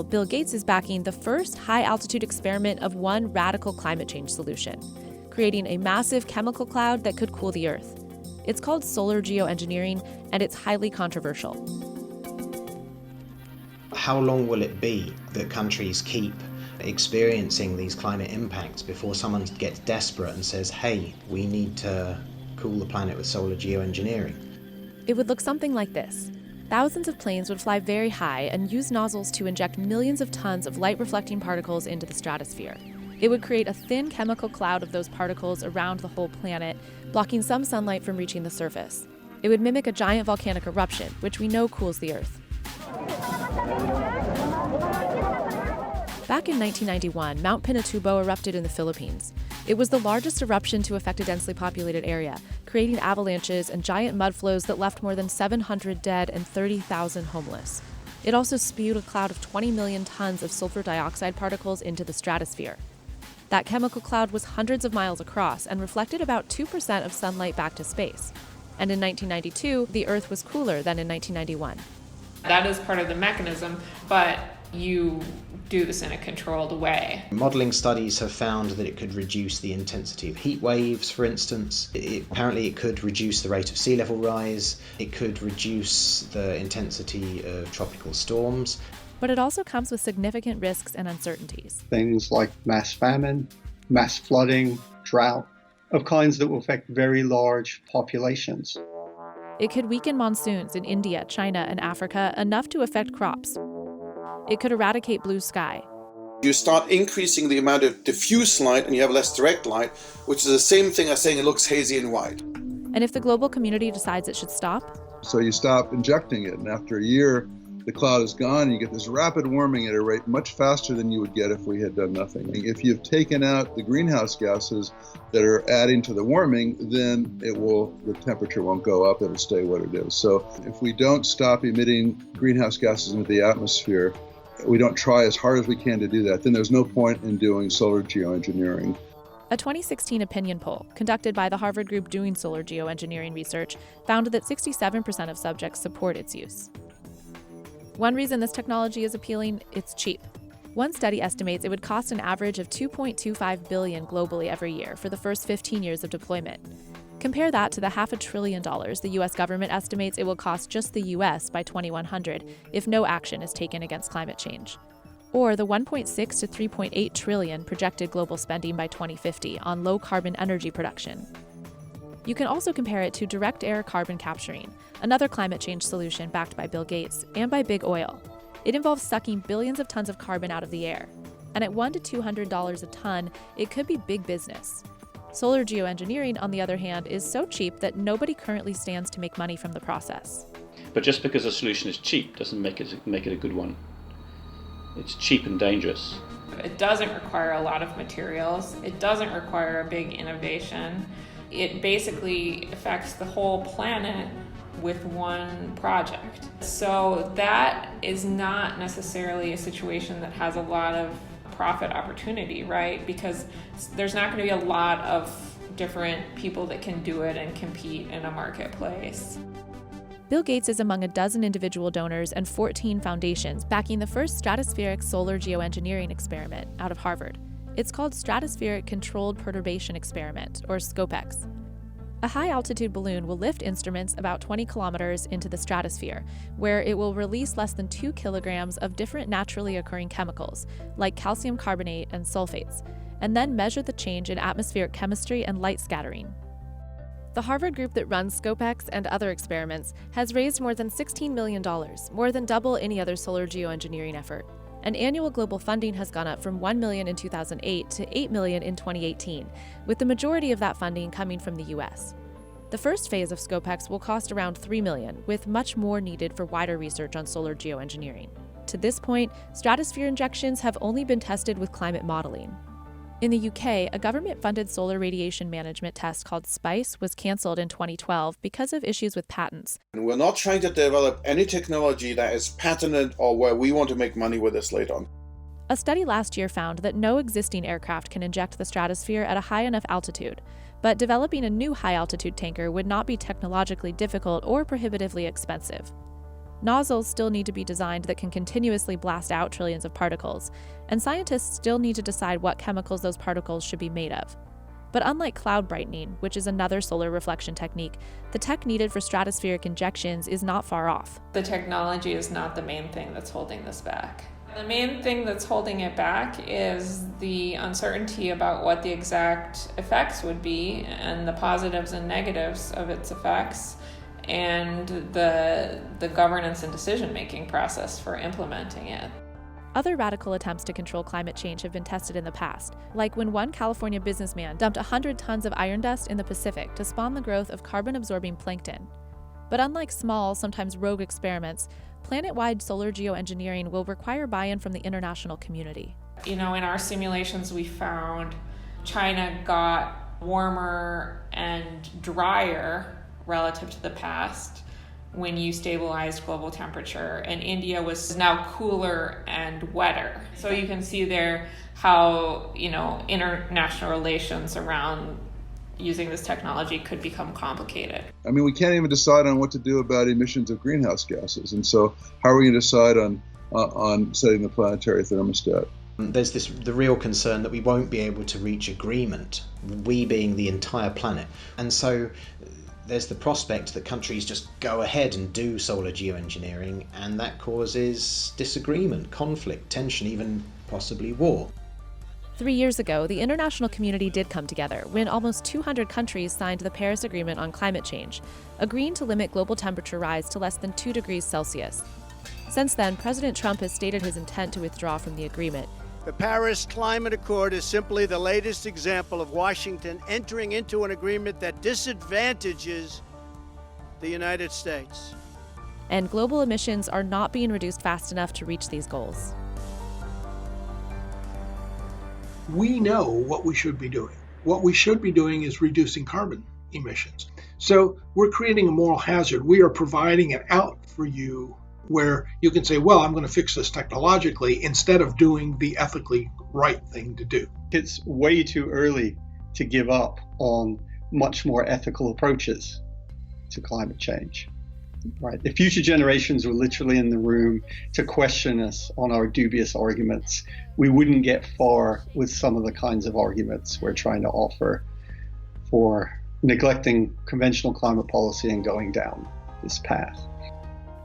Bill Gates is backing the first high-altitude experiment of one radical climate change solution, creating a massive chemical cloud that could cool the Earth. It's called solar geoengineering, and it's highly controversial. How long will it be that countries keep experiencing these climate impacts before someone gets desperate and says, hey, we need to cool the planet with solar geoengineering? It would look something like this. Thousands of planes would fly very high and use nozzles to inject millions of tons of light-reflecting particles into the stratosphere. It would create a thin chemical cloud of those particles around the whole planet, blocking some sunlight from reaching the surface. It would mimic a giant volcanic eruption, which we know cools the Earth. Back in 1991, Mount Pinatubo erupted in the Philippines. It was the largest eruption to affect a densely populated area, creating avalanches and giant mud flows that left more than 700 dead and 30,000 homeless. It also spewed a cloud of 20 million tons of sulfur dioxide particles into the stratosphere. That chemical cloud was hundreds of miles across and reflected about 2% of sunlight back to space. And in 1992, the Earth was cooler than in 1991. That is part of the mechanism, but you do this in a controlled way. Modeling studies have found that it could reduce the intensity of heat waves, for instance. Apparently it could reduce the rate of sea level rise. It could reduce the intensity of tropical storms. But it also comes with significant risks and uncertainties. Things like mass famine, mass flooding, drought, of kinds that will affect very large populations. It could weaken monsoons in India, China, and Africa enough to affect crops. It could eradicate blue sky. You start increasing the amount of diffuse light and you have less direct light, which is the same thing as saying it looks hazy and white. And if the global community decides it should stop? So you stop injecting it, and after a year, the cloud is gone, and you get this rapid warming at a rate much faster than you would get if we had done nothing. If you've taken out the greenhouse gases that are adding to the warming, then the temperature won't go up, it'll stay what it is. So if we don't stop emitting greenhouse gases into the atmosphere, we don't try as hard as we can to do that, then there's no point in doing solar geoengineering. A 2016 opinion poll conducted by the Harvard group doing solar geoengineering research found that 67% of subjects support its use. One reason this technology is appealing, it's cheap. One study estimates it would cost an average of $2.25 billion globally every year for the first 15 years of deployment. Compare that to the $500 billion the U.S. government estimates it will cost just the U.S. by 2100 if no action is taken against climate change. Or the $1.6 to $3.8 trillion projected global spending by 2050 on low-carbon energy production. You can also compare it to direct air carbon capturing, another climate change solution backed by Bill Gates and by big oil. It involves sucking billions of tons of carbon out of the air. And at $100 to $200 a ton, it could be big business. Solar geoengineering, on the other hand, is so cheap that nobody currently stands to make money from the process. But just because a solution is cheap doesn't make it a good one. It's cheap and dangerous. It doesn't require a lot of materials. It doesn't require a big innovation. It basically affects the whole planet with one project. So that is not necessarily a situation that has a lot of profit opportunity, right? Because there's not going to be a lot of different people that can do it and compete in a marketplace. Bill Gates is among a dozen individual donors and 14 foundations backing the first stratospheric solar geoengineering experiment out of Harvard. It's called Stratospheric Controlled Perturbation Experiment, or SCOPEX. A high-altitude balloon will lift instruments about 20 kilometers into the stratosphere, where it will release less than 2 kilograms of different naturally occurring chemicals, like calcium carbonate and sulfates, and then measure the change in atmospheric chemistry and light scattering. The Harvard group that runs SCOPEX and other experiments has raised more than $16 million, more than double any other solar geoengineering effort. And annual global funding has gone up from $1 million in 2008 to $8 million in 2018, with the majority of that funding coming from the U.S. The first phase of SCOPEX will cost around $3 million, with much more needed for wider research on solar geoengineering. To this point, stratosphere injections have only been tested with climate modeling. In the UK, a government-funded solar radiation management test called SPICE was cancelled in 2012 because of issues with patents. And we're not trying to develop any technology that is patented or where we want to make money with this later on. A study last year found that no existing aircraft can inject the stratosphere at a high enough altitude, but developing a new high-altitude tanker would not be technologically difficult or prohibitively expensive. Nozzles still need to be designed that can continuously blast out trillions of particles, and scientists still need to decide what chemicals those particles should be made of. But unlike cloud brightening, which is another solar reflection technique, the tech needed for stratospheric injections is not far off. The technology is not the main thing that's holding this back. The main thing that's holding it back is the uncertainty about what the exact effects would be and the positives and negatives of its effects, and the governance and decision-making process for implementing it. Other radical attempts to control climate change have been tested in the past, like when one California businessman dumped 100 tons of iron dust in the Pacific to spawn the growth of carbon-absorbing plankton. But unlike small, sometimes rogue experiments, planet-wide solar geoengineering will require buy-in from the international community. In our simulations, we found China got warmer and drier relative to the past when you stabilized global temperature, and India was now cooler and wetter. So you can see there how, international relations around using this technology could become complicated. I mean, we can't even decide on what to do about emissions of greenhouse gases. And so how are we going to decide on setting the planetary thermostat? There's the real concern that we won't be able to reach agreement, we being the entire planet. And so there's the prospect that countries just go ahead and do solar geoengineering, and that causes disagreement, conflict, tension, even possibly war. 3 years ago, the international community did come together when almost 200 countries signed the Paris Agreement on climate change, agreeing to limit global temperature rise to less than 2 degrees Celsius. Since then, President Trump has stated his intent to withdraw from the agreement. The Paris Climate Accord is simply the latest example of Washington entering into an agreement that disadvantages the United States. And global emissions are not being reduced fast enough to reach these goals. We know what we should be doing. What we should be doing is reducing carbon emissions. So we're creating a moral hazard. We are providing an out for you where you can say, well, I'm going to fix this technologically instead of doing the ethically right thing to do. It's way too early to give up on much more ethical approaches to climate change. Right. If future generations were literally in the room to question us on our dubious arguments, we wouldn't get far with some of the kinds of arguments we're trying to offer for neglecting conventional climate policy and going down this path.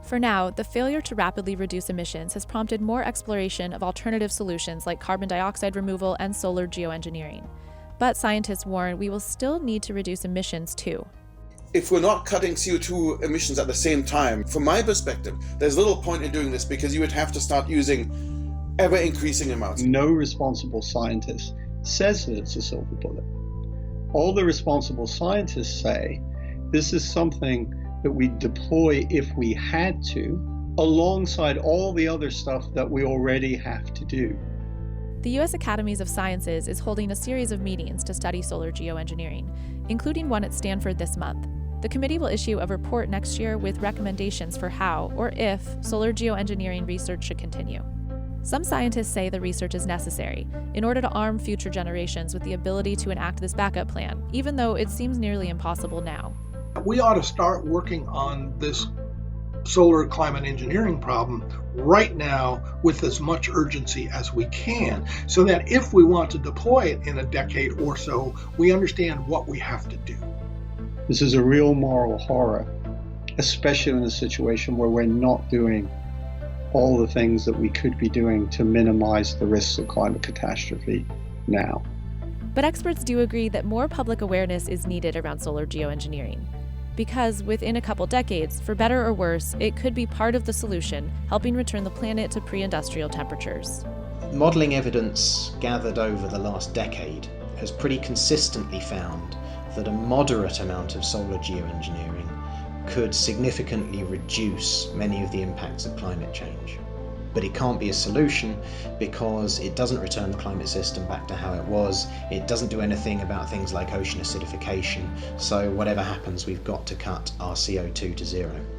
For now, the failure to rapidly reduce emissions has prompted more exploration of alternative solutions like carbon dioxide removal and solar geoengineering. But scientists warn we will still need to reduce emissions too. If we're not cutting CO2 emissions at the same time, from my perspective, there's little point in doing this because you would have to start using ever-increasing amounts. No responsible scientist says that it's a silver bullet. All the responsible scientists say this is something that we deploy if we had to, alongside all the other stuff that we already have to do. The U.S. Academies of Sciences is holding a series of meetings to study solar geoengineering, including one at Stanford this month. The committee will issue a report next year with recommendations for how, or if, solar geoengineering research should continue. Some scientists say the research is necessary in order to arm future generations with the ability to enact this backup plan, even though it seems nearly impossible now. We ought to start working on this solar climate engineering problem right now with as much urgency as we can, so that if we want to deploy it in a decade or so, we understand what we have to do. This is a real moral horror, especially in a situation where we're not doing all the things that we could be doing to minimize the risks of climate catastrophe now. But experts do agree that more public awareness is needed around solar geoengineering, because within a couple decades, for better or worse, it could be part of the solution, helping return the planet to pre-industrial temperatures. Modelling evidence gathered over the last decade has pretty consistently found that a moderate amount of solar geoengineering could significantly reduce many of the impacts of climate change. But it can't be a solution because it doesn't return the climate system back to how it was. It doesn't do anything about things like ocean acidification. So whatever happens, we've got to cut our CO2 to zero.